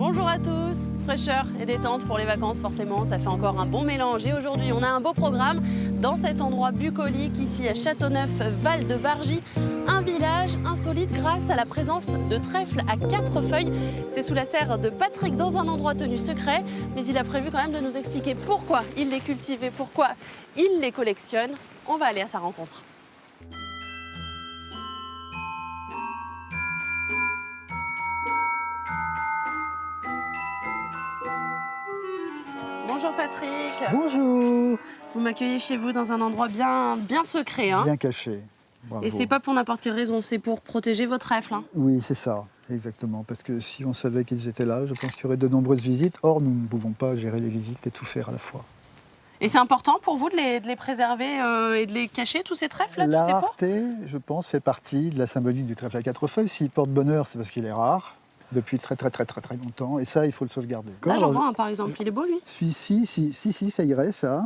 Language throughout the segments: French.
Bonjour à tous, fraîcheur et détente pour les vacances forcément, ça fait encore un bon mélange. Et aujourd'hui on a un beau programme dans cet endroit bucolique ici à Châteauneuf-Val-de-Bargy. Un village insolite grâce à la présence de trèfles à 4 feuilles. C'est sous la serre de Patrick dans un endroit tenu secret, mais il a prévu quand même de nous expliquer pourquoi il les cultive et pourquoi il les collectionne. On va aller à sa rencontre. Bonjour Patrick. Bonjour. Vous m'accueillez chez vous dans un endroit bien secret. Hein. Bien caché. Bravo. Et c'est pas pour n'importe quelle raison, c'est pour protéger vos trèfles. Hein. Oui, c'est ça, exactement. Parce que si on savait qu'ils étaient là, je pense qu'il y aurait de nombreuses visites. Or, nous ne pouvons pas gérer les visites et tout faire à la fois. Et c'est important pour vous de les préserver et de les cacher, tous ces trèfles là, La tous ces pots ? rareté, je pense, fait partie de la symbolique du trèfle à 4 feuilles. S'il porte bonheur, c'est parce qu'il est rare, depuis très longtemps. Et ça, il faut le sauvegarder. Là, j'en vois un par exemple, il est beau lui. Si, ça irait, ça.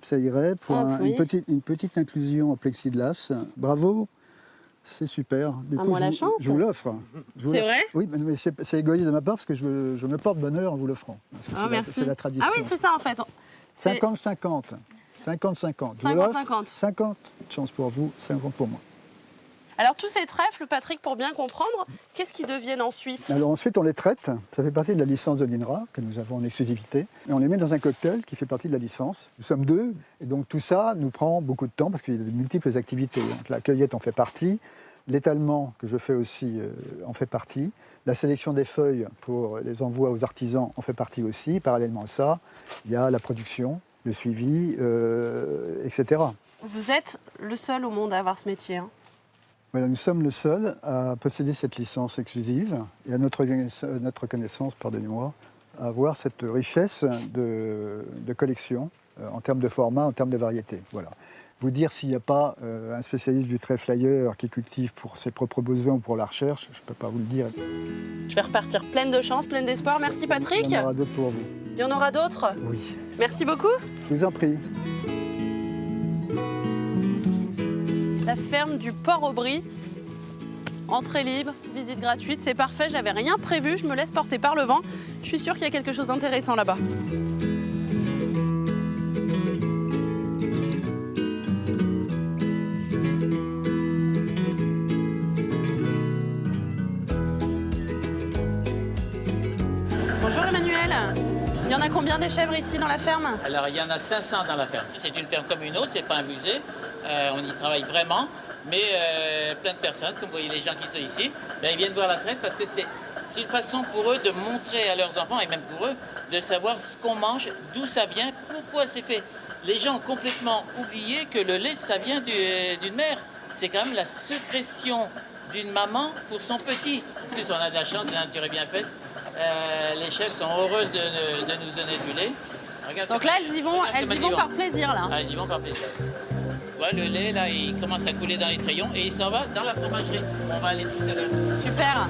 Ça irait pour oui. une petite inclusion en plexiglas. Bravo, c'est super. Du coup, moi la chance. je vous l'offre. C'est vrai ? Oui, mais c'est égoïste de ma part parce que je me porte bonheur en vous l'offrant. Merci. C'est la tradition. Ah oui, c'est ça en fait. 50-50. 50-50. 50-50. 50 chance pour vous, 50 pour moi. Alors tous ces trèfles, Patrick, pour bien comprendre, qu'est-ce qu'ils deviennent ensuite ? Alors ensuite, on les traite. Ça fait partie de la licence de l'INRA que nous avons en exclusivité. Et on les met dans un cocktail qui fait partie de la licence. Nous sommes 2. Et donc tout ça nous prend beaucoup de temps parce qu'il y a de multiples activités. Donc, la cueillette en fait partie. L'étalement que je fais aussi en fait partie. La sélection des feuilles pour les envois aux artisans en fait partie aussi. Parallèlement à ça, il y a la production, le suivi, etc. Vous êtes le seul au monde à avoir ce métier. Hein. Voilà, nous sommes le seul à posséder cette licence exclusive et à notre connaissance, pardonnez-moi, à avoir cette richesse de collection en termes de format, en termes de variété. Voilà. Vous dire s'il n'y a pas un spécialiste du trèfle ailleurs qui cultive pour ses propres besoins ou pour la recherche, je ne peux pas vous le dire. Je vais repartir pleine de chance, pleine d'espoir. Merci Patrick. Il y en aura d'autres pour vous. Il y en aura d'autres ? Oui. Merci beaucoup. Je vous en prie. La ferme du Port-Aubry. Entrée libre, visite gratuite, c'est parfait, j'avais rien prévu, je me laisse porter par le vent. Je suis sûre qu'il y a quelque chose d'intéressant là-bas. Bonjour Emmanuel, il y en a combien des chèvres ici dans la ferme ? Alors, il y en a 500 dans la ferme. C'est une ferme comme une autre, c'est pas un musée. On y travaille vraiment. Mais plein de personnes, comme vous voyez les gens qui sont ici, ben, ils viennent voir la traite parce que c'est une façon pour eux de montrer à leurs enfants, et même pour eux, de savoir ce qu'on mange, d'où ça vient, pourquoi c'est fait. Les gens ont complètement oublié que le lait, ça vient d'une mère. C'est quand même la sécrétion d'une maman pour son petit. En plus, on a de la chance, la nature est bien faite. Les chèvres sont heureuses de nous donner du lait. Regarde. Donc là, elles y vont par plaisir, là. Ah, elles y vont par plaisir. Ouais, le lait, là, il commence à couler dans les crayons et il s'en va dans la fromagerie. On va aller tout à l'heure. Super.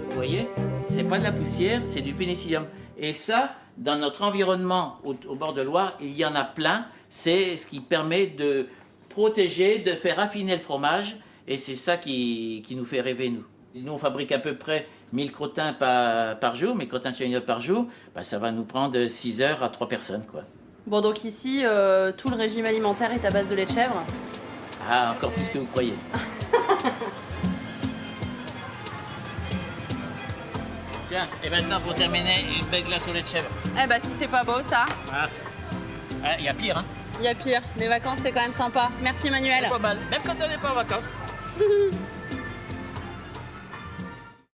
Vous voyez, c'est pas de la poussière, c'est du pénicillium. Et ça, dans notre environnement au bord de Loire, il y en a plein. C'est ce qui permet de protéger, de faire affiner le fromage. Et c'est ça qui nous fait rêver, nous. Nous, on fabrique à peu près 1000 crottins par jour, 1000 crottins de chagnotte par jour. Ben, ça va nous prendre 6 heures à 3 personnes, quoi. Bon, donc ici, tout le régime alimentaire est à base de lait de chèvre. Ah, encore plus que vous croyez. Tiens, et maintenant, pour terminer, une belle glace au lait de chèvre. Eh ben, si c'est pas beau, ça. Ah, il y a pire, hein. Il y a pire. Les vacances, c'est quand même sympa. Merci, Emmanuel. C'est pas mal, même quand on n'est pas en vacances.